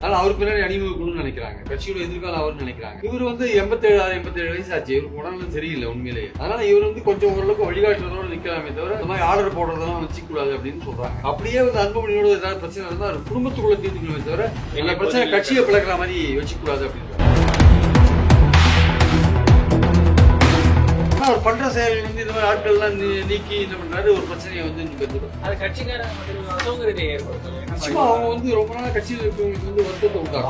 அதனால அவர் பின்னாடி அணிவகுக்கணும்னு நினைக்கிறாங்க. கட்சியோட எதிர்காலம் அவர்னு நினைக்கிறாங்க. இவர் 87 வயசு ஆச்சு. இவருக்கு உடம்பு சரியில்லை உண்மையிலேயே. அதனால இவர் கொஞ்சம் ஓரளவுக்கு வழிகாட்டுறதோட நிக்கலாமே தவிர இந்த மாதிரி ஆர்டர் போடுறதெல்லாம் வச்சுக்க கூடாது அப்படின்னு சொல்றாங்க. அப்படியே அன்புமணியோட ஏதாவது பிரச்சனை இருந்தா குடும்பத்துக்குள்ள தீர்த்துக்கணுமே தவிர எங்க பிரச்சனை கட்சியை பிளக்கிற மாதிரி வச்சுக்க கூடாது அப்படின்னு அவர் பண்ற செயல்கள் இந்த மாதிரி ஆட்கள் எல்லாம் நீக்கி என்ன பண்றாரு, ஒரு பிரச்சனையை அவங்க ரொம்ப நாளா கட்சியில் இருக்கவங்களுக்கு வருத்தத்தை விட்டாங்க.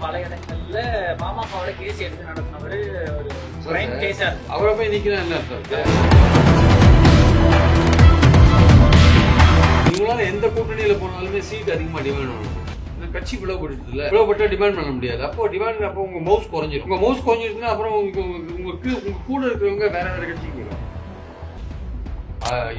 பல இடங்கள்ல பாமகவோட கேஸ் எடுத்து நடத்தினவரு அவரை போய் நீக்கலாம் என்ன அர்த்தம்? இவங்களால எந்த கூட்டணியில போனாலுமே சீட் அதிகமா டிமாண்ட் பண்ணணும். கட்சி பிளவுபட்டா டிமாண்ட் பண்ண முடியாது. அப்போ டிமாண்ட் அப்போ உங்க மவுஸ் குறைஞ்சிடும். உங்க மவுஸ் குறைஞ்சிருச்சுன்னா அப்புறம் உங்க கூட இருக்கிறவங்க வேற வேற கட்சிக்கு போயிடும்.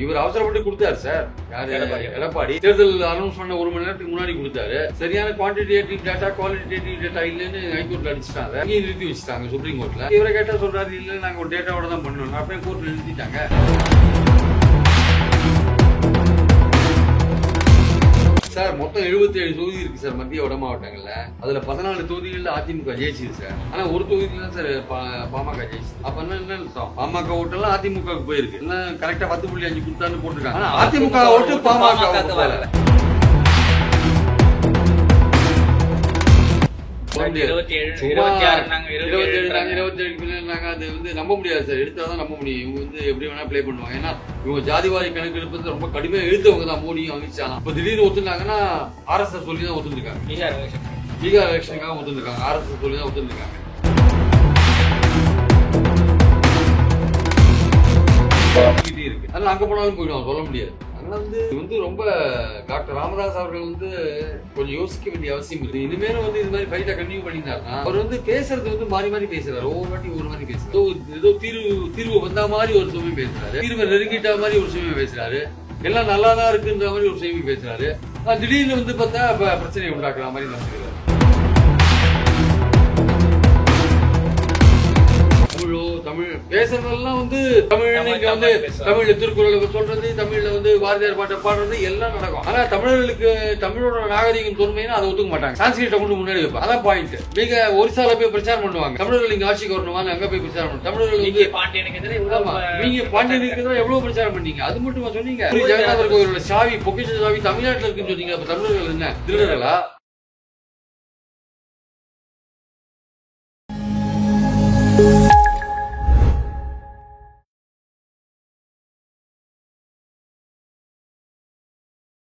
இவர் அவசரப்பட்டு கொடுத்தாரு சார். யாரு? எடப்பாடி தேர்தல் அனௌன்ஸ் பண்ண 1 மணி நேரத்துக்கு முன்னாடி கொடுத்தாரு. சரியான குவான்டிடேட்டிவ் டேட்டா குவாலிட்டேட்டிவ் டேட்டா இல்லன்னு ஹைகோர்ட்ல அடிச்சுட்டாங்க. இங்கே நிறுத்தி வச்சுட்டாங்க சுப்ரீம் கோர்ட்ல. இவரை கேட்டா சொல்றாரு இல்ல நாங்க ஒரு டேட்டாவோட தான் பண்ணணும். அப்படியே கோர்ட்ல நிறுத்திட்டாங்க. சார் மொத்தம் 77 தொகுதி இருக்கு சார் மத்திய வட மாவட்டங்கள்ல. அதுல 14 தொகுதிகள்ல அதிமுக ஜெயிச்சுது சார். ஆனா ஒரு தொகுதியில தான் சார் பாமக ஜெயிச்சு. அப்ப என்ன அர்த்தம்? பாமக ஓட்டெல்லாம் அதிமுகவுக்கு போயிருக்கு. என்ன கரெக்டா 10.5 கொடுத்தான்னு போட்டுருக்காங்க. ஆனா அதிமுக ஓட்டு பாமக நம்ப முடியாது சார். எடுத்தாதான் நம்ப முடியும். இவங்க எப்படி வேணா பிளே பண்ணுவாங்க. ஏன்னா இவங்க ஜாதிவாரி கணக்கு எடுப்பது ரொம்ப கடுமையா எழுத்தவங்க தான். மோடியும் அமித்ஷா இப்ப திடீர்னு ஒத்துனாங்கன்னா RSS சொல்லி தான் ஒத்துருக்காங்க. பீகார் எலெக்ஷனுக்காக ஒத்துருக்காங்க. RSS சொல்லி தான் ஒத்துருக்காங்க. இருக்கு. அதனால அங்க போனாலும் போயிடுவாங்க, சொல்ல முடியாது. ரொம்ப டாக்டர் ராமதாஸ் அவர்கள் கொஞ்சம் யோசிக்க வேண்டிய அவசியம் இருக்கு. இனிமேலும் இது மாதிரி ஃபைட்டை கண்டினியூ பண்ணியிருந்தாருன்னா அவர் பேசுறது மாறி மாறி பேசுறாரு. ஒவ்வொரு வாட்டி ஒரு மாதிரி பேசுறாரு. ஏதோ தீர்வு வந்த மாதிரி ஒரு சமயம் பேசுறாரு. தீர்வை நெருங்கிட்ட மாதிரி ஒரு சமயம் பேசுறாரு. எல்லாம் நல்லா தான் இருக்குன்ற மாதிரி ஒரு சமயம் பேசுறாரு. திடீர்னு பார்த்தா பிரச்சனையை உண்டாக்குற மாதிரி நடந்துக்கிறாரு. தமிழ் பேசுறதெல்லாம் தமிழ்ல திருக்குறளை சொல்றது, தமிழ்ல பாரதியார் பாட்டை பாடுறது எல்லாம் நடக்கும். ஆனா தமிழர்களுக்கு தமிழோட நாகரிகம் தொன்மைன்னு அதை ஒத்துக்க மாட்டாங்க. சான்ஸ்கிரிட்டை கொண்டு முன்னாடி வைப்பாங்க. அதான் பாயிண்ட். நீங்க ஒரிசால போய் பிரச்சாரம் பண்ணுவாங்க. தமிழர்கள் இங்க ஆட்சிக்கு வரணுமான்னு அங்க போய் பிரச்சாரம் பண்ணுவாங்க. தமிழர்கள் நீங்க பாண்டியனுக்கு எதிராக எவ்வளவு பிரச்சாரம் பண்ணீங்க? அது மட்டும் சொன்னீங்க. ஜெகநாதர் கோயிலோட சாவி, பொக்கிஷ சாவி தமிழ்நாட்டில் இருக்குன்னு சொன்னீங்க. அப்ப தமிழர்கள் என்ன திருடர்களா?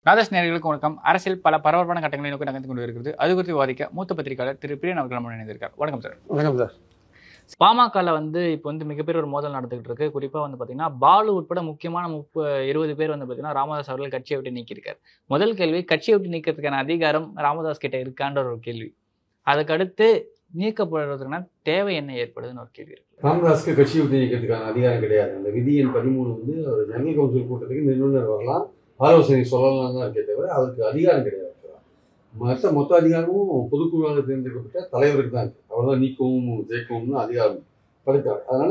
ராதாஸ் நேயர்களுக்கு வணக்கம். அரசியல் பல பரபரப்பான கட்டங்களை நோக்கி நகர்ந்து கொண்டு இருக்கிறது. அது குறித்து விவாதிக்க மூத்த பத்திரிகையாளர் திரு பிரியன் அவர்கள் நம்ம இணைந்திருக்கார். வணக்கம் சார். வணக்கம் சார். பாமகல இப்போ மிகப்பெரிய ஒரு மோதல் நடந்துகிட்டு இருக்கு. குறிப்பா பாத்தீங்கன்னா பாலு உட்பட முக்கியமான 20 பேர் பாத்தீங்கன்னா ராமதாஸ் அவர்கள் கட்சியை விட்டு நீக்கியிருக்காரு. முதல் கேள்வி, கட்சியை விட்டு நீக்கிறதுக்கான அதிகாரம் ராமதாஸ் கிட்ட இருக்கான்ற ஒரு கேள்வி. அதுக்கடுத்து நீக்கப்படுறதுனா தேவை என்ன ஏற்படுதுன்னு ஒரு கேள்வி இருக்கு. ராமதாஸ்க்கு கட்சியை விட்டு நீக்கிறதுக்கான அதிகாரம் கிடையாது. அந்த விதி எண் 13 அவர் ஜனரல் கவுன்சில் கூட்டத்துக்கு நிறுவனர் வரலாம், ஆலோசனை சொல்லலாம் தான் இருக்கே தவிர அவருக்கு அதிகாரம் கிடையாது. மொத்த அதிகாரமும் பொதுக்குழுவாக தேர்ந்தெடுக்கப்பட்ட தலைவருக்கு தான் இருக்கு. அவர் தான் நீக்கவும் ஜெயிக்கவும் அதிகாரம் படைத்தார். அதனால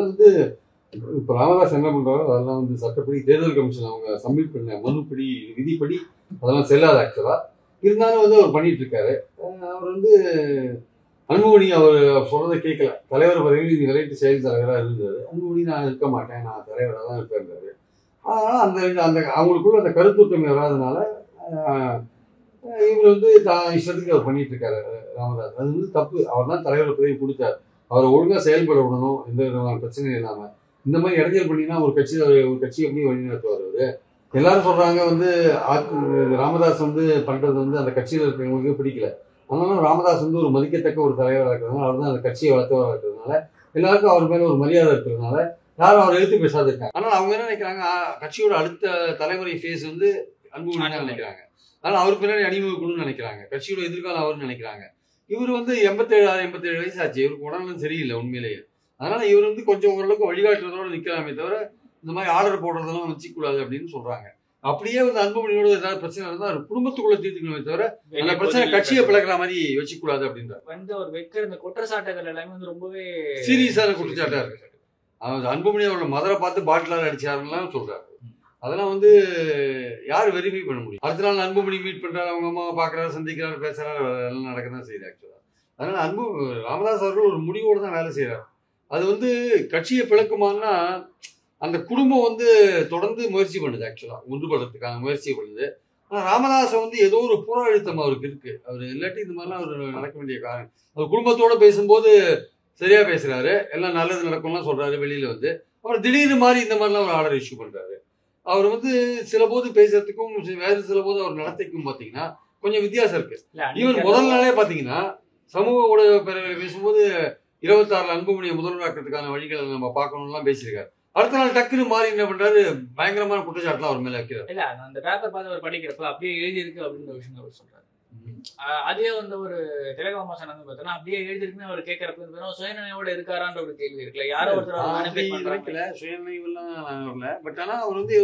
இப்போ ராமதாஸ் என்ன பண்றாரோ அதெல்லாம் சட்டப்படி தேர்தல் கமிஷன் அவங்க சப்மிட் பண்ண மனுப்படி விதிப்படி அதெல்லாம் செல்லாது. ஆக்சுவலா இருந்தாலும் அவர் பண்ணிட்டு இருக்காரு. அவர் அன்புமணி அவர் சொல்றதை கேட்கல. தலைவர் பதவியில் விளையாட்டு செயல் தலைவராக இருந்தது. அன்புமணி நான் இருக்க மாட்டேன், நான் தலைவராக தான் இருப்பேன். அதனால அந்த அவங்களுக்குள்ள அந்த கருத்தொற்றுமை வராதனால இவர் இஷ்டத்துக்கு அவர் பண்ணிட்டு இருக்காரு ராமதாஸ். அது தப்பு. அவர் தான் தலைவர் பதவி கொடுத்தார். அவரை ஒழுங்கா செயல்பட விடணும், எந்த விதமான பிரச்சனையும் இல்லாம. இந்த மாதிரி இடைஞ்சல் பண்ணினா ஒரு கட்சி எப்படி வழி நடத்துவார்? எல்லாரும் சொல்றாங்க ராமதாஸ் பண்றது அந்த கட்சியில் இருக்கிறவங்களுக்கு பிடிக்கல. ஆனாலும் ராமதாஸ் ஒரு மதிக்கத்தக்க ஒரு தலைவராக இருக்கிறதுனால, அவர் தான் அந்த கட்சியை வளர்த்தவராக இருக்கிறதுனால, எல்லாருக்கும் அவர் மேல ஒரு மரியாதை இருக்கிறதுனால யாரும் அவர் எழுத்து பேசாது இருக்காங்க. ஆனால் அவங்க என்ன நினைக்கிறாங்க, கட்சியோட அடுத்த தலைமுறை ஃபேஸ் அன்புமணி தான் நினைக்கிறாங்க. அதனால அவர் பின்னாடி அணிவகுக்கணும்னு நினைக்கிறாங்க. கட்சியோட எதிர்காலம் அவர்னு நினைக்கிறாங்க. இவர் 87 வயசு ஆச்சு. இவருக்கு உடம்பு சரியில்லை உண்மையிலேயே. அதனால இவர் கொஞ்சம் ஓரளவுக்கு வழிகாட்டுறதோட நிக்கலாமே தவிர இந்த மாதிரி ஆர்டர் போடுறதெல்லாம் வச்சுக்க கூடாது அப்படின்னு சொல்றாங்க. அப்படியே அன்புமணியோட ஏதாவது பிரச்சனை இருந்தா குடும்பத்துக்குள்ள தீர்த்துக்கணுமே தவிர அந்த பிரச்சனை கட்சியை பிளக்கிற மாதிரி வச்சுக்க கூடாது அப்படின்ற அவர் வைக்கிற இந்த குற்றச்சாட்டுகள் எல்லாமே ரொம்பவே சீரியஸான குற்றச்சாட்டா இருக்கு. அன்புமணி அவரோட மதரை பார்த்து பாட்டிலால் அடிச்சாருலாம் சொல்றாரு. அதெல்லாம் வந்து யார் வெரிஃபை பண்ண முடியும்? அடுத்த நாள் அன்புமணி மீட் பண்றாரு, அவங்க அம்மாவை பாக்குறாரு, சந்திக்கிறாரு, பேசுறாரு, எல்லாம் நடக்க தான் செய்யுது ஆக்சுவலா. அதனால ராமதாஸ் அவர்கள் ஒரு முடிவோடு தான் வேலை செய்யறாரு. அது வந்து கட்சியை பிளக்குமான்னா அந்த குடும்பம் வந்து தொடர்ந்து முயற்சி பண்ணுது, ஆக்சுவலா ஒன்றுபடுறதுக்கான முயற்சி பண்ணுது. ஆனா ராமதாஸை வந்து ஏதோ ஒரு புற அழுத்தம் அவருக்கு இருக்கு. அவர் இல்லாட்டி இந்த மாதிரிலாம் அவர் நடக்க வேண்டிய காரணம். அவர் குடும்பத்தோட பேசும்போது சரியா பேசுறாரு, எல்லாம் நல்லது நடக்கும்லாம் சொல்றாரு வெளியில வந்து. அவர் திடீர்னு மாதிரி இந்த மாதிரிலாம் ஒரு ஆர்டர் இஷ்யூ பண்றாரு. அவர் வந்து சில போது பேசுறதுக்கும் வேறு சில போது அவர் நடத்தைக்கும் பாத்தீங்கன்னா கொஞ்சம் வித்தியாசம் இருக்கு. ஈவன் முதல் நாளே பாத்தீங்கன்னா சமூக ஊடக பேரவையில பேசும்போது 26 அன்புமணியை முதல்வராக்கிறதுக்கான வழிகளை நம்ம பார்க்கணும்லாம் பேசியிருக்காரு. அடுத்த நாள் டக்குன்னு மாறி என்ன பண்றாரு, பயங்கரமான குற்றச்சாட்டுலாம் அவர் மேல வைக்கிறார். இல்ல அந்த பேப்பர் பார்த்து அவர் படிக்கிறப்ப அப்படியே எழுதி இருக்கு அப்படின்ற விஷயம் அவர் சொல்றாரு. அதே வந்து ஒரு திலகவாசன் வந்து பார்த்தோன்னா அப்படியே எழுதிருக்குன்னு அவர் கேட்கறப்ப சுயநினைவோட இருக்காரான்ற ஒரு கேள்வி இருக்குல்ல. யாரோ ஒருத்தர் சுயநினைவுலாம் வரல. பட் ஆனா அவர் வந்து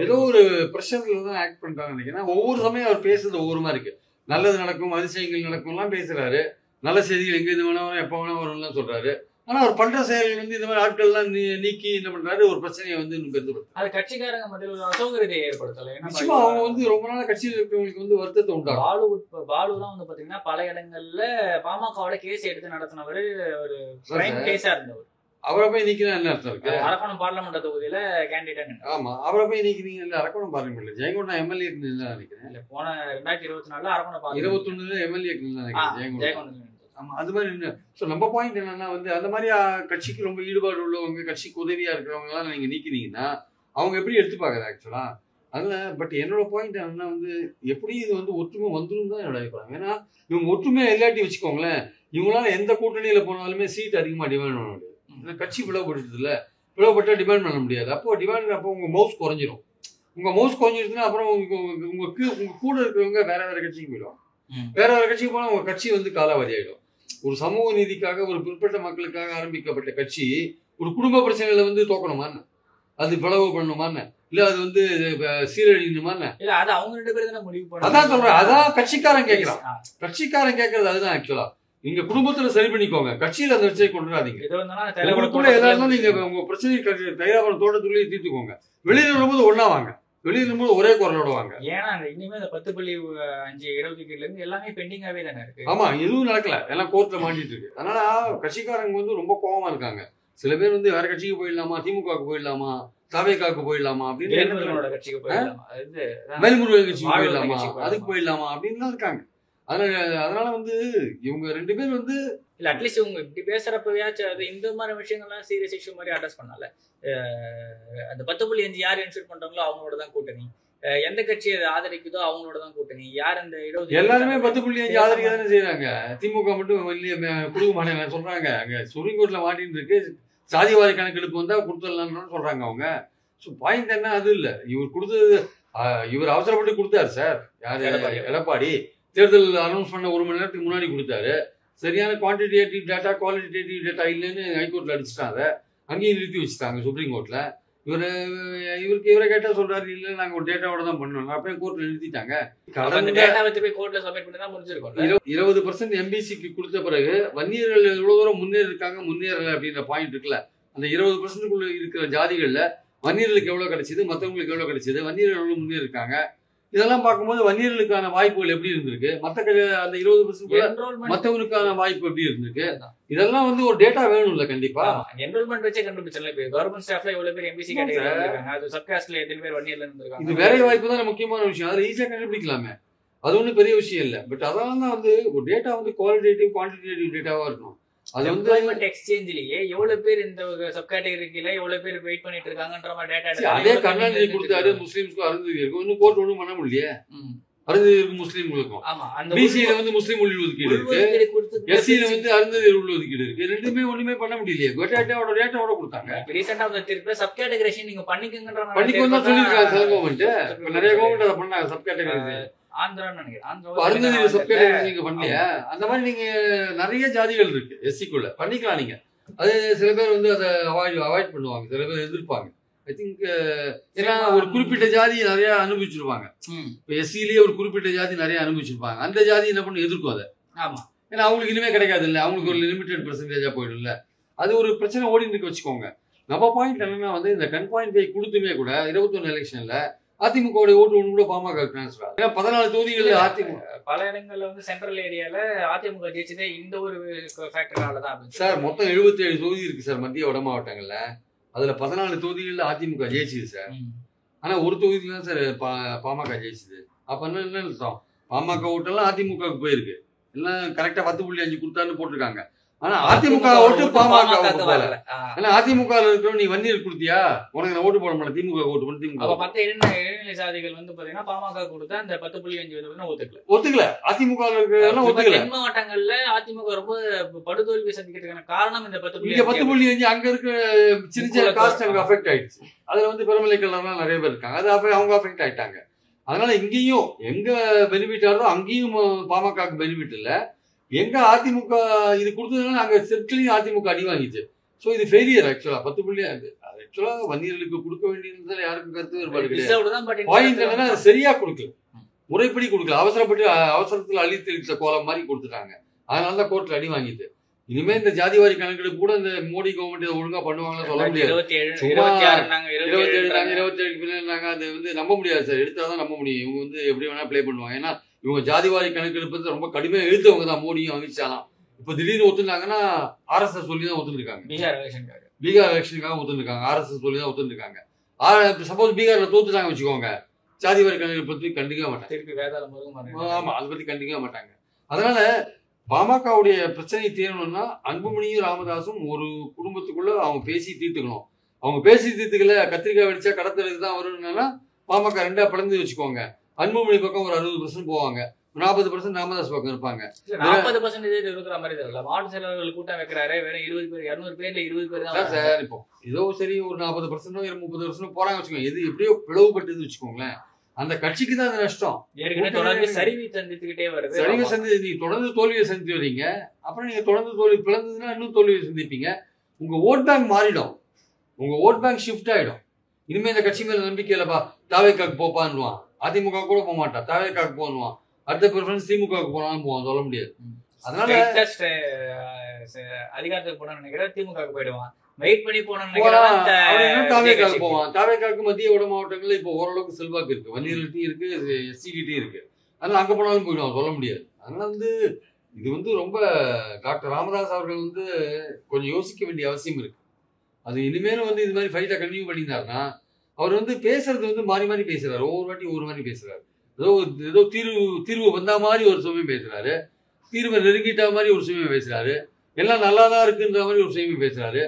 ஏதோ ஒரு பிரஷர்ல தான் ஆக்ட் பண்றாங்க நினைக்கிறேன். ஒவ்வொரு சமயம் அவர் பேசுறது ஒவ்வொரு மாதிரி இருக்கு. நல்லது நடக்கும், அதிசயங்கள் நடக்கும்லாம் பேசுறாரு. நல்ல செய்திகள் எங்க இது வேணா வரும், எப்ப வேணா வரும்லாம் சொல்றாரு. ஆனா அவர் பண்ற செயல்கள் வந்து இந்த மாதிரி ஆட்கள் எல்லாம் நீக்கி என்ன பண்றாரு, ஒரு பிரச்சனையை வந்து பெருந்துபடுத்து. அது கட்சிக்காரங்க மத்தியில் அசௌகரியத்தை ஏற்படுத்தல. நிச்சயமா அவங்க வந்து ரொம்ப நாள் கட்சியில் இருக்கிறவங்களுக்கு வந்து வருத்தத்தை உண்டாகும். பாலுலாம் வந்து பாத்தீங்கன்னா பல இடங்கள்ல பாமகவோட கேஸ் எடுத்து நடத்தினவர், ஒரு கிரைம் கேஸா இருந்தவர். அவரை போய் நீக்கினா என்ன அர்த்தம் இருக்கு? அரக்கோணம் பார்லிமெண்ட் தொகுதியில கேண்டிடேட். ஆமா, அவரை போய் நீக்கினீங்க. அரக்கோணம் பார்லிமெண்ட்ல ஜெயங்கொண்டா எம்எல்ஏ நினைக்கிறேன். இல்ல, போன 2024 அரக்கோணம் 21 எம்எல்ஏ நினைக்கிறேன் ஜெயங்கொண்டா. ஆமா, அது மாதிரி. ஸோ நம்ம பாயிண்ட் என்னன்னா வந்து அந்த மாதிரி கட்சிக்கு ரொம்ப ஈடுபாடு உள்ளவங்க, கட்சிக்கு உதவியா இருக்கிறவங்க எல்லாம் நீங்க நீக்கினீங்கன்னா அவங்க எப்படி எடுத்துப்பாங்க ஆக்சுவலா. அதனால பட் என்னோட பாயிண்ட் என்னன்னா வந்து எப்படி இது வந்து ஒற்றுமை வந்துடும் தான் என்னோட அபிப்பிராயம். ஏன்னா இவங்க ஒற்றுமையா இல்லாட்டி வச்சுக்கோங்களேன், இவங்களால எந்த கூட்டணியில போனாலுமே சீட் அதிகமா டிமாண்ட் பண்ண முடியாது. கட்சி பிளவுபடுறது இல்ல, பிளவுபட்டா டிமாண்ட் பண்ண முடியாது. அப்போ டிமாண்ட் அப்போ உங்க மவுஸ் குறைஞ்சிரும். உங்க மவுஸ் குறைஞ்சிருச்சுன்னா அப்புறம் உங்க கூட இருக்கிறவங்க வேற வேற கட்சிக்கு போயிடும். வேற வேற கட்சிக்கு போனா உங்க கட்சி வந்து காலாவதி ஆயிடும். ஒரு சமூக நீதிக்காக, ஒரு பிற்பட்ட மக்களுக்காக ஆரம்பிக்கப்பட்ட கட்சி ஒரு குடும்ப பிரச்சனைகளை வந்து தோக்கணுமான்னு, அது பிளவு பண்ணணுமான்னு, இல்ல அது வந்து சீரழியணுமான்னு, இல்ல அது அவங்க 2 பேரும் தான் முடிவு பண்ணணும். அதான் சொல்றேன். அதான் கட்சிக்காரன் கேட்கிறான். கட்சிக்காரன் கேட்கறது அதுதான் ஆக்சுவலா. நீங்க குடும்பத்துல சரி பண்ணிக்கோங்க, கட்சியில அந்த பிரச்சனை கொண்டு வராதீங்க. உங்களுக்குள்ள ஏதாவது நீங்க உங்க பிரச்சனை தைராபுரம் தோட்டத்துக்குள்ளேயே தீர்த்துக்கோங்க. வெளியில வரும்போது ஒன்னா வாங்க, வெளியில இருக்கும்போது ஒரே குரலோட வாங்க. ஏன்னா இனிமே அந்த 10.5 இடஒதுக்கீடுல இருந்து எல்லாமே பெண்டிங்காவே தானே இருக்கு. ஆமா, எதுவும் நடக்கல, எல்லாம் கோர்ட்ல மாட்டிட்டு இருக்கு. அதனால கட்சிக்காரங்க வந்து ரொம்ப கோபமா இருக்காங்க. சில பேர் வந்து வேற கட்சிக்கு போயிடலாமா, திமுகவுக்கு போயிடலாமா, தவேகாவுக்கு போயிடலாமா அப்படின்னு, மேல்முருகன் கட்சிக்கு போயிடலாமா, அதுக்கு போயிடலாமா அப்படின்னு இருக்காங்க. அதனால வந்து இவங்க 2 பேர் வந்து இல்ல அட்லீஸ்ட் இவங்க இப்படி பேசுறப்பயாச்சும் அது இந்த மாதிரி விஷயங்கள்லாம் சீரியஸ் இஷ்யூ மாதிரி அட்ரஸ் பண்ணல. அந்த 10.5 யார் இன்சூர் பண்றாங்களோ அவங்களோட தான் கூட்டணி, எந்த கட்சி அதை ஆதரிக்குதோ அவங்களோட தான் கூட்டணி. யார் அந்த எல்லாருமே 10.5 ஆதரிக்க தானே செய்யறாங்க. திமுக மட்டும் கொடுக்க மாட்டேங்க சொல்றாங்க. அங்க சுப்ரீம் கோர்ட்ல மாட்டின்னு இருக்கு, சாதிவாரி கணக்கெடுப்பு வந்தா கொடுத்துடலாம்னு சொல்றாங்க அவங்க. ஸோ பாயிண்ட் என்ன, அது இல்ல. இவர் கொடுத்தது, இவர் அவசரப்பட்டு கொடுத்தாரு சார். யாரு? எடப்பாடி தேர்தல் அனௌன்ஸ் பண்ண 1 மணி நேரத்துக்கு முன்னாடி கொடுத்தாரு. சரியான குவான்டிடேட்டிவ் டேட்டா, குவாலிட்டேட்டிவ் டேட்டா இல்லைன்னு ஹைகோர்ட்ல அடிச்சுட்டாங்க. அங்கேயும் நிறுத்தி வச்சுட்டாங்க சுப்ரீம் கோர்ட்ல. இவரை கேட்டா சொல்றாரு, இல்ல நாங்க ஒரு டேட்டாவோட தான் பண்ணோம். அப்ப கோர்ட்ல நிறுத்திட்டாங்க. 20% எம்பிசிக்கு கொடுத்த பிறகு வன்னியர்கள் எவ்வளவு தூரம் முன்னேறி இருக்காங்க, முன்னேறல அப்படின்ற பாயிண்ட் இருக்குல்ல. அந்த 20%க்குள்ள இருக்கிற ஜாதிகள்ல வன்னியர்களுக்கு எவ்வளவு கிடைச்சது, மற்றவங்களுக்கு எவ்வளவு கிடைச்சது, வன்னியர்கள் எவ்வளவு முன்னேறி இருக்காங்க, இதெல்லாம் பார்க்கும்போது வன்னியர்களுக்கான வாய்ப்புகள் எப்படி இருந்திருக்கு, அந்த 20% மற்றவங்களுக்கான வாய்ப்பு எப்படி இருந்திருக்கு, இதெல்லாம் வந்து ஒரு டேட்டா வேணும்ல. கண்டிப்பா என்ரோல்மெண்ட் வச்சே கண்டுபிடிச்சல. இப்ப கவர்மெண்ட் ஸ்டாஃப்ல எவ்வளவு பேர் எம்பிசி கேட்டகரியில இருக்காங்க, அது சப்காஸ்ட்ல எத்தனை பேர் வன்னியர்ல இருந்திருக்காங்க. இது வேலை வாய்ப்பு தான் முக்கியமான விஷயம். அதுல ஈஸியா கண்டுபிடிக்கலாமே, அது ஒன்றும் பெரிய விஷயம் இல்லை. பட் அதெல்லாம் தான் வந்து ஒரு டேட்டா வந்து குவாலிட்டேட்டிவ் குவான்டிடேட்டிவ் டேட்டாவா இருக்கணும். அது வந்து எம்ப்ளாய்மெண்ட் எக்ஸ்சேஞ்சிலேயே எவ்வளவு பேர் இந்த சப் கேட்டகரிக்குல எவ்வளவு பேர் வெயிட் பண்ணிட்டு இருக்காங்கன்ற மாதிரி டேட்டா. அதே கருணாநிதி கொடுத்தாரு முஸ்லிம்ஸ்க்கும் அருந்ததியருக்கும், இன்னும் கோர்ட் ஒன்றும் பண்ண முடியலையே. அருந்ததியருக்கும் முஸ்லீம்களுக்கும் பிசியில வந்து முஸ்லீம் உள்ஒதுக்கீடு இருக்கு, எஸ்சியில வந்து அருந்ததியர் உள்ஒதுக்கீடு இருக்கு. ரெண்டுமே ஒண்ணுமே பண்ண முடியலையே. டேட்டாவோட கொடுத்தாங்க. ரீசெண்டா அந்த தீர்ப்புல சப் கேட்டகரைசேஷன் நீங்க பண்ணிக்கங்கன்ற பண்ணிக்கோன்னு தான் சொல்லிருக்காங்க சில கவர்மெண்ட். நிறைய கவர்மெண்ட் அதை பண்ணாங்க. Sub category Arunthathiyar sub category நீங்க பண்ணலையா? அந்த மாதிரி நீங்க நிறைய ஜாதிகள் இருக்கு எஸ்சிக்குள்ள, பண்ணிக்கலாம் நீங்க. அது சில பேர் வந்து அதை அவாய்ட் பண்ணுவாங்க, சில பேர் எதிர்ப்பாங்க. ஐ திங்க் ஏன்னா ஒரு குறிப்பிட்ட ஜாதி நிறைய அனுபவிச்சிருப்பாங்க. இப்போ எஸ்சிலேயே ஒரு குறிப்பிட்ட ஜாதி நிறைய அனுபவிச்சிருப்பாங்க. அந்த ஜாதி என்ன பண்ணு எதிர்க்கும் அதை. ஆமா, ஏன்னா அவங்களுக்கு இனிமே கிடைக்காது இல்லை, அவங்களுக்கு ஒரு லிமிடெட் பெர்சன்டேஜா போயிடும் இல்லை. அது ஒரு பிரச்சனை ஓடிட்டு இருக்க வச்சுக்கோங்க. நம்ம பாயிண்ட் என்னன்னா வந்து இந்த 10.5 கொடுத்துமே கூட 21 எலெக்ஷன்ல அதிமுகவுடைய ஓட்டு ஒன்று கூட பாமக டிரான்ஸ்ஃபர். ஏன்னா 14 தொகுதிகளில் அதிமுக பல இடங்கள்ல வந்து சென்ட்ரல் ஏரியால அதிமுக ஜெயிச்சதே இந்த ஒரு ஃபேக்டரால தான் சார். மொத்தம் 77 தொகுதி இருக்கு சார் மத்திய வட மாவட்டங்கள்ல. அதுல 14 தொகுதிகளில் அதிமுக ஜெயிச்சுது சார். ஆனா ஒரு தொகுதியில தான் சார் பாமக ஜெயிச்சுது. அப்ப என்ன அர்த்தம்? பாமக ஓட்டெல்லாம் அதிமுகவுக்கு போயிருக்கு. எல்லாம் கரெக்டா 10.5 கொடுத்தான்னு போட்டிருக்காங்க. ஆனா அதிமுக ஓட்டு பாமக போகல. ஏன்னா அதிமுக இருக்கிறோம் நீ வன்னியர் கொடுத்தியா, உனக்கு நான் ஓட்டு போட மாட்டேன், திமுக ஓட்டு போட. திமுக மத்த இடைநிலை சாதிகள் வந்து பாத்தீங்கன்னா பாமக கொடுத்தா அந்த 10.5 ஒத்துக்கல. அதிமுக இருக்கிறதெல்லாம் ஒத்துக்கல. தென் மாவட்டங்கள்ல அதிமுக ரொம்ப படுதோல்வி சந்திக்கிறதுக்கான காரணம் இந்த 10.5 அங்க இருக்க சின்ன சின்ன காஸ்ட் அங்க அஃபெக்ட் ஆயிடுச்சு. அதுல வந்து பெருமலைக்கெல்லாம் நிறைய பேர் இருக்காங்க. அது அவங்க அஃபெக்ட் ஆயிட்டாங்க. அதனால இங்கேயும் எங்க பெனிஃபிட் ஆகுதோ அங்கேயும் பாமகக்கு பெனிஃபிட் இல்ல. எங்க அதிமுக இது கொடுத்ததுனால அங்க செட்லையும் அதிமுக அடி வாங்கிச்சு. ஸோ இது ஃபெயிலியர் ஆக்சுவலா. 10.5 ஆக்சுவலா வன்னியர்களுக்கு கொடுக்க வேண்டியது யாருக்கும் கருத்து வேறுபாடு கிடையாது. பாயிண்ட் என்னன்னா சரியா கொடுக்கல, முறைப்படி கொடுக்கல, அவசரத்துல அழித்து கோலம் மாதிரி கொடுத்துட்டாங்க. அதனாலதான் கோர்ட்ல அடி வாங்கிட்டு. இனிமே இந்த ஜாதிவாரி கணக்கெடுப்பு கூட இந்த மோடி கவர்மெண்ட் ஒழுங்கா பண்ணுவாங்கன்னு சொல்ல முடியாது. 27 பின்னாங்க அது வந்து நம்ப முடியாது சார். எடுத்தாதான் நம்ப முடியும். இவங்க வந்து எப்படி வேணா பிளே பண்ணுவாங்க. ஏன்னா இவங்க ஜாதிவாரி கணக்கெடுப்பு ரொம்ப கடுமையா எழுத்தவங்க தான் மோடியும் அமித்ஷாலாம். இப்ப திடீர்னு ஒத்துனாங்கன்னா RSS சொல்லி தான் ஒத்துருக்காங்க. பீகார் எலெக்ஷனுக்காக ஒத்துருக்காங்க. RSS சொல்லி தான் ஒத்துருக்காங்க. சப்போஸ் பீகார்ல தோத்துட்டாங்க வச்சுக்கோங்க, ஜாதிவாரி கணக்கெடுப்பு பத்தி கண்டிக்க மாட்டாங்க. ஆமா, அதை பத்தி கண்டிக்க மாட்டாங்க. அதனால பாமகவுடைய பிரச்சனையை தீரணும்னா அன்புமணியும் ராமதாசும் ஒரு குடும்பத்துக்குள்ள அவங்க பேசி தீர்த்துக்கணும். அவங்க பேசி தீர்த்துக்கல, கத்திரிக்காய் வெடிச்சா கடத்தலுக்கு தான் வரும்னா பாமக 2ஆ பிளந்து வச்சுக்கோங்க. அன்புமணி பக்கம் ஒரு 60% போவாங்க, 40% ராமதாஸ் பக்கம் இருப்பாங்க. 40% இருக்கிற மாதிரி தெரியல. வார்டு செயலாளர்கள் கூட்டம் வைக்கிறாரு, வெறும் 20 பேர், 200 பேர்ல 20 பேர் தான் சார். இப்போ ஏதோ சரி ஒரு 40% 30% போறாங்க வச்சுக்கோங்க. எது எப்படியோ பிளவுபட்டது வச்சுக்கோங்களேன். அந்த கட்சிக்கு தான் அது நஷ்டம். தொடர்ந்து சரிவை சந்தித்துக்கிட்டே வருது. சரிவை நீங்க தொடர்ந்து தோல்வியை சந்தித்து வரீங்க. அப்புறம் நீங்க தொடர்ந்து தோல்வி பிளந்ததுன்னா இன்னும் தோல்வியை சந்திப்பீங்க. உங்க ஓட் பேங்க் மாறிடும், உங்க ஓட் பேங்க் ஷிஃப்ட் ஆயிடும். இனிமே இந்த கட்சி மேல நம்பிக்கை இல்லப்பா, தாவேக்காக்கு போப்பான்னுவான். அதிமுக கூட போக மாட்டான், தாவேக்காக்கு போவான். அடுத்த ப்ரிஃபரன்ஸ் திமுகவுக்கு போனாலும் போவான், சொல்ல முடியாது. அதனால அதிகாரத்துக்கு போன நினைக்கிறேன் திமுக போயிடுவான். வெயிட் பண்ணி போனோம் தாவேக்காக்கு போவான். தாவேக்காக்கு மத்திய வட மாவட்டங்கள்ல இப்போ ஓரளவுக்கு செல்வாக்கு இருக்கு, வன்னியர்கிட்டையும் இருக்கு, எஸ்சிகிட்டையும் இருக்கு. அதனால அங்க போனாலும் போயிடுவான், சொல்ல முடியாது. அதனால வந்து இது வந்து ரொம்ப டாக்டர் ராமதாஸ் அவர்கள் வந்து கொஞ்சம் யோசிக்க வேண்டிய அவசியம் இருக்கு. அது இனிமேலும் வந்து இது மாதிரி ஃபைட்டை கண்டினியூ பண்ணியிருந்தாருன்னா, அவர் வந்து பேசுறது வந்து மாறி மாறி பேசுறாரு, ஒவ்வொரு வாட்டி ஒவ்வொரு மாதிரி பேசுறாரு. ஏதோ தீர்வு வந்தா மாதிரி ஒரு சமயம் பேசுறாரு, தீர்வை நெருங்கிட்டா மாதிரி ஒரு சமயம் பேசுறாரு, எல்லாம் நல்லா தான் இருக்குன்ற மாதிரி ஒரு சமயம் பேசுறாரு.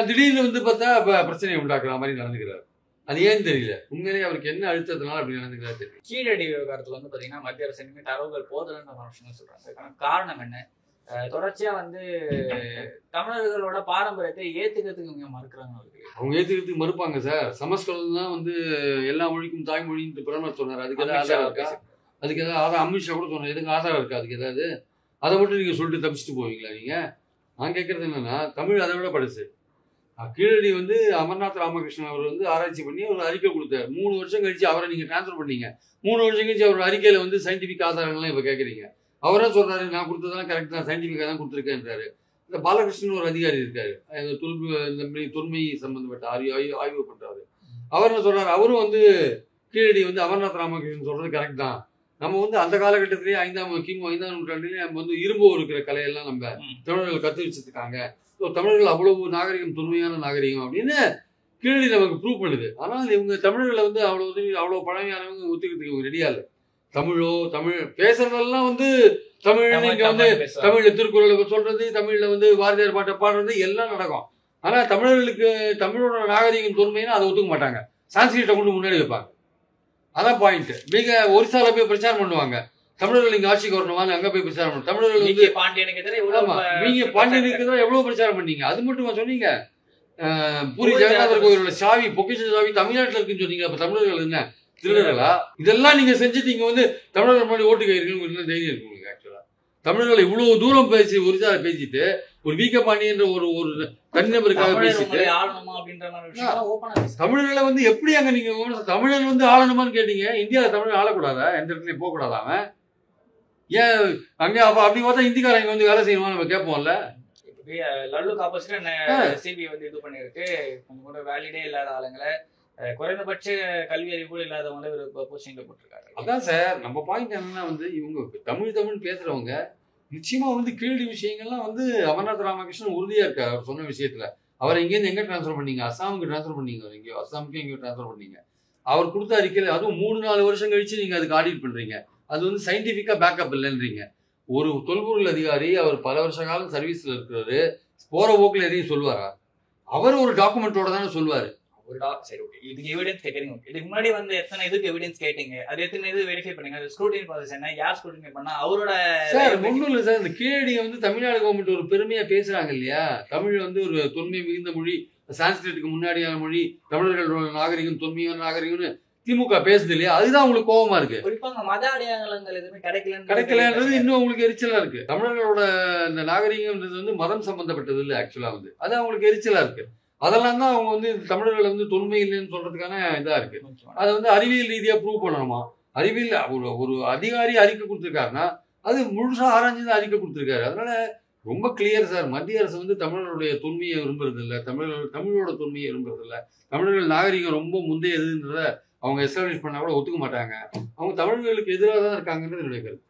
திடீர்னு வந்து பார்த்தா பிரச்சனையை உண்டாக்குற மாதிரி நடந்துக்கிறாரு. அது ஏன்னு தெரியல. உண்மையிலேயே அவருக்கு என்ன அழுத்தத்தினால அப்படி நடந்துக்கிறாரு தெரியல. கீழடி விவகாரத்துல வந்து பாத்தீங்கன்னா மத்திய அரசு இனிமே தரவுகள் போதலன்ற விஷயம் சொல்றாங்க. காரணம் என்ன? தொடர்ச்சியா வந்து தமிழர்களோட பாரம்பரியத்தை ஏத்துக்கிறதுக்கு இவங்க மறுக்கிறாங்க. அவங்க ஏத்துக்கிறதுக்கு மறுப்பாங்க சார். சமஸ்கிருதம் தான் வந்து எல்லா மொழிக்கும் தாய்மொழின்னு பிரதமர் சொன்னார். அதுக்கு ஏதாவது ஆதாரம் இருக்கா? அதுக்கு ஏதாவது ஆதாரம்? அமித்ஷா கூட சொன்னார். எதுக்கு ஆதாரம் இருக்கா? அதுக்கு ஏதாவது அதை மட்டும் நீங்க சொல்லிட்டு தப்பிச்சுட்டு போவீங்களா? நீங்க நான் கேட்கறது என்னன்னா, தமிழ் அதை விட படுசு. கீழடி வந்து அமர்நாத் ராமகிருஷ்ணன் அவர் வந்து ஆராய்ச்சி பண்ணி ஒரு அறிக்கை கொடுத்தார். 3 வருஷம் கழிச்சு அவரை நீங்க டிரான்ஸ்ஃபர் பண்ணீங்க. 3 வருஷம் கழிச்சு அவர் அறிக்கையில வந்து சயின்டிபிக் ஆதாரங்கள்லாம் இப்ப கேட்கறீங்க. அவரே சொல்றாரு, நான் கொடுத்ததெல்லாம் கரெக்ட் தான், சயின்டிபிக்காக தான் கொடுத்துருக்கேன்றாரு. இந்த பாலகிருஷ்ணன் ஒரு அதிகாரி இருக்காரு, இந்த தொன்மை சம்பந்தப்பட்ட ஆய்வு பண்றாரு. அவர் என்ன சொல்றாரு, அவரும் வந்து கீழடி வந்து அமர்நாத் ராமகிருஷ்ணன் சொல்றது கரெக்ட் தான். நம்ம வந்து அந்த காலகட்டத்திலேயே கிமு 5ஆம் நூற்றாண்டிலேயே நம்ம வந்து இரும்பு இருக்கிற கலையெல்லாம் நம்ம தமிழர்கள் கத்து வச்சிருக்காங்க. தமிழர்கள் அவ்வளவு நாகரிகம், தொன்மையான நாகரிகம் அப்படின்னு கீழடி நமக்கு ப்ரூவ் பண்ணுது. ஆனால் இவங்க தமிழர்களை வந்து அவ்வளவு பழமையானவங்க ஒத்துக்கிறதுக்கு இவங்க ரெடியா இல்லை. தமிழ் பேசுறதெல்லாம் வந்து தமிழ், இங்க வந்து தமிழ்ல திருக்குறளை சொல்றது, தமிழ்ல வந்து பாரதியார் பாட்டை பாடுறது எல்லாம் நடக்கும். ஆனா தமிழர்களுக்கு தமிழோட நாகரிகம் தொன்மைன்னா அதை ஒத்துக்க மாட்டாங்க. சான்ஸ்கிரிட்டை கொண்டு முன்னாடி வைப்பாங்க. அதான் பாயிண்ட். நீங்க ஒரிசால போய் பிரச்சாரம் பண்ணுவாங்க, தமிழர்கள் இங்க ஆட்சிக்கு வரணுமான்னு அங்க போய் பிரச்சாரம் பண்ணுவாங்க. தமிழர்கள் வந்து நீங்க பாண்டியனுக்கு தான் எவ்வளவு பிரச்சாரம் பண்ணீங்க. அது மட்டும் சொன்னீங்க. பூரி ஜெகநாதர் கோயிலோட சாவி, பொக்கிஷ சாவி தமிழ்நாட்டில் இருக்குன்னு சொன்னீங்க. அப்ப தமிழர்கள் என்ன திருடர்களா? இதெல்லாம் நீங்க செஞ்சுட்டு இங்க வந்து தமிழர்கள் முன்னாடி ஓட்டு கையிருக்கீங்க தைரியம் இருக்கு உங்களுக்கு. ஆக்சுவலா தமிழர்களை இவ்வளவு தூரம் பேசி ஒரிசால பேசிட்டு ஒரு வீக்க பாண்டியன்ற ஒரு தனிநபருக்காக பேசிட்டு தமிழர்களை வந்து எப்படி அங்க நீங்க தமிழர்கள் வந்து ஆளணுமான்னு கேட்டீங்க. இந்தியாவில தமிழர் ஆளக்கூடாதா? எந்த இடத்துலயும் போக கூடாதா? அவன் ஏன் அங்க அப்படி பார்த்தா இந்திக்காரங்க வந்து வேலை செய்யணுமா நம்ம கேட்போம்ல. இருக்கு. லல்லுக்கு ஆப்போசிட்டா சிபிஐ வந்து இது பண்ணிருக்கு. கொஞ்சம் கூட வேலிடே இல்லாத ஆளுங்களை, குறைந்தபட்ச கல்வி அறிவு கூட இல்லாதவங்களை ஒரு போஸ்டிங்ல போட்டிருக்காரு. அதான் சார் நம்ம பாயிண்ட் என்னன்னா வந்து இவங்க தமிழ் பேசுறவங்க நிச்சயமா வந்து கீழடி விஷயங்கள்லாம் வந்து அமர்நாத் ராமகிருஷ்ணன் உறுதியா இருக்காரு அவர் சொன்ன விஷயத்துல. அவரை இங்கேருந்து எங்க டிரான்ஸ்ஃபர் பண்ணீங்க? அஸ்ஸாமுக்கு டிரான்ஸ்ஃபர் பண்ணீங்க. அவர் எங்கேயோ அஸ்ஸாமுக்கு எங்கேயோ டிரான்ஸ்ஃபர் பண்ணீங்க. அவர் கொடுத்த அறிக்கையில அதுவும் 3-4 வருஷம் கழிச்சு நீங்க அதுக்கு ஆடிட் பண்றீங்க. அது வந்து சயின்டிபிக்கா பேக்கப் இல்லைன்றீங்க. ஒரு தொல்பொருள் அதிகாரி, அவர் பல வருஷ காலம் சர்வீஸ்ல இருக்கிறாரு, போற போக்குல எதையும் சொல்லுவாரா? அவர் ஒரு டாக்குமெண்டோட தானே சொல்லுவாரு. சரி, ஓகே, இதுக்கு எவிடன்ஸ் கேட்கறீங்க. இதுக்கு முன்னாடி வந்து எத்தனை இதுக்கு எவிடன்ஸ் கேட்டீங்க, அது எத்தனை இது வெரிஃபை பண்ணீங்க, அது ஸ்க்ரூட்டினி ப்ராசஸ் என்ன, யார் ஸ்க்ரூட்டினி பண்ணா, அவரோட சார் ஒன்றும் இல்லை சார். இந்த கீழடியை வந்து தமிழ்நாடு கவர்மெண்ட் ஒரு பெருமையா பேசுறாங்க இல்லையா? தமிழ் வந்து ஒரு தொன்மை மிகுந்த மொழி, சான்ஸ்கிரிட்டுக்கு முன்னாடியான மொழி, தமிழர்களோட நாகரிகம் தொன்மையான நாகரிகம்னு திமுக பேசுது இல்லையா? அதுதான் உங்களுக்கு கோபமா இருக்கு. குறிப்பாக மத அடையாளங்கள் எதுவுமே கிடைக்கலன்றது இன்னும் உங்களுக்கு எரிச்சலா இருக்கு. தமிழர்களோட இந்த நாகரிகம்ன்றது வந்து மதம் சம்பந்தப்பட்டது இல்லை ஆக்சுவலா வந்து. அது அவங்களுக்கு எரிச்சலா இருக்கு. அதெல்லாம் தான் அவங்க வந்து தமிழர்கள் வந்து தொன்மை இல்லைன்னு சொல்றதுக்கான இதா இருக்கு. அதை வந்து அறிவியல் ரீதியா ப்ரூவ் பண்ணணுமா? அறிவியல் ஒரு அதிகாரி அறிக்கை கொடுத்துருக்காருன்னா அது முழுசா ஆராய்ஞ்சு அறிக்கை கொடுத்துருக்காரு. அதனால ரொம்ப கிளியர் சார். மத்திய அரசு வந்து தமிழர்களுடைய தொன்மையை விரும்புறது இல்லை, தமிழோட தொன்மையை விரும்புறது இல்லை. தமிழர்கள் நாகரிகம் ரொம்ப முந்தையதுன்றத அவங்க எஸ்டாப்ளிஷ் பண்ணா கூட ஒத்துக்க மாட்டாங்க. அவங்க தமிழர்களுக்கு எதிராக தான் இருக்காங்கன்றது என்னுடைய கருத்து.